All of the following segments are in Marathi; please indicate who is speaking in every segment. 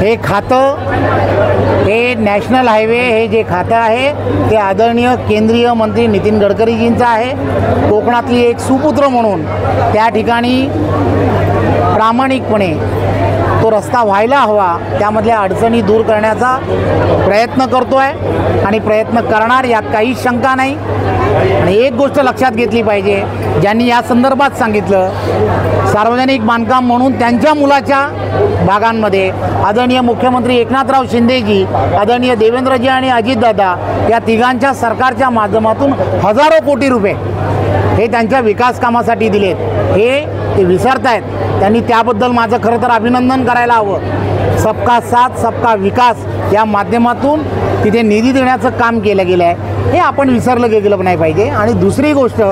Speaker 1: हे खातं, हे नॅशनल हायवे हे जे खातं आहे ते आदरणीय केंद्रीय मंत्री नितीन गडकरीजींचं आहे। कोकणातली एक सुपुत्र म्हणून त्या ठिकाणी प्रामाणिकपणे तो रस्ता व्हायला हवा, त्यामधल्या अडचणी दूर करण्याचा प्रयत्न करतो आहे आणि प्रयत्न करणार, यात काहीच शंका नाही। आणि एक गोष्ट लक्षात घेतली पाहिजे, ज्यांनी या संदर्भात सांगितलं, सार्वजनिक बांधकाम म्हणून त्यांच्या मुलाच्या भागांमध्ये आदरणीय मुख्यमंत्री एकनाथराव शिंदेजी, आदरणीय देवेंद्रजी आणि अजितदादा या तिघांच्या सरकारच्या माध्यमातून हजारो कोटी रुपये हे त्यांच्या विकास कामासाठी दिलेत, हे ते विसरतायत। त्यांनी त्याबद्दल माझं खरं तर अभिनंदन करायला हवं। सबका साथ सबका विकास या माध्यमातून तिथे निधी देण्याचं काम केलं गेलं आहे, हे आपण विसरलं गेलं नाही पाहिजे। आणि दुसरी गोष्ट,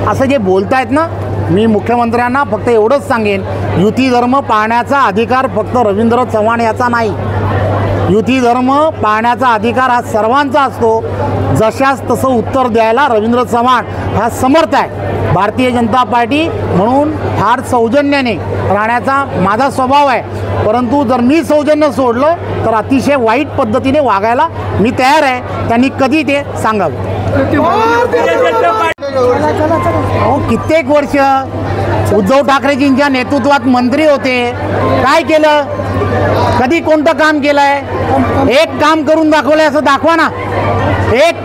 Speaker 1: असं जे बोलतायत ना, मी मुख्यमंत्र्यांना फक्त एवढंच सांगेन, युती धर्म पाळण्याचा अधिकार फक्त रवींद्र चव्हाण याचा नाही। युती धर्म पाळण्याचा अधिकार हा सर्वांचा असतो। जशास तसं उत्तर द्यायला रवींद्र चव्हाण हा समर्थ आहे। भारतीय जनता पार्टी म्हणून फार सौजन्याने राहण्याचा माझा स्वभाव आहे, परंतु जर मी सौजन्य सोडलं तर अतिशय वाईट पद्धतीने वागायला मी तयार आहे। त्यांनी कधी ते सांगावं। कित्येक वर्ष उद्धव ठाकरेजींच्या नेतृत्वात मंत्री होते, काय केलं? कधी कोणतं काम केलं आहे? एक काम करून दाखवलं असं दाखवा ना। एक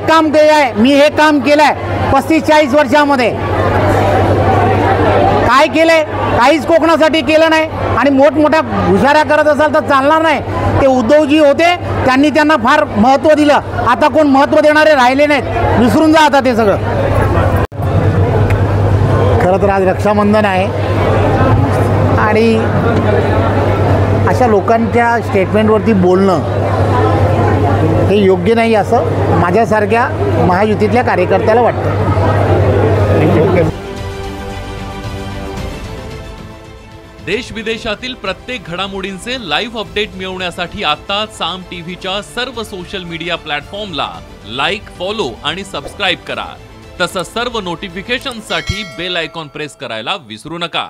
Speaker 1: काम केलं आहे, मी हे काम केलं आहे 35-40 वर्षामध्ये। काय केलंय? काहीच कोकणासाठी केलं नाही। आणि मोठमोठ्या हुशाऱ्या करत असाल तर चालणार नाही। ते उद्धवजी होते, त्यांनी त्यांना फार महत्त्व दिलं, आता कोण महत्त्व देणारे राहिले नाहीत, विसरून जा आता ते सगळं। खरं तर आज रक्षाबंधन आहे आणि अशा लोकांच्या स्टेटमेंटवरती बोलणं हे योग्य नाही असं माझ्यासारख्या महायुतीतल्या कार्यकर्त्याला वाटतं।
Speaker 2: देश विदेशातील प्रत्येक घडामोडींचे लाईव्ह अपडेट मिळवण्यासाठी आता साम टीव्हीच्या सर्व सोशल मीडिया प्लॅटफॉर्मला लाईक, फॉलो आणि सबस्क्राईब करा। तसंच सर्व नोटिफिकेशनसाठी बेल आयकॉन प्रेस करायला विसरू नका।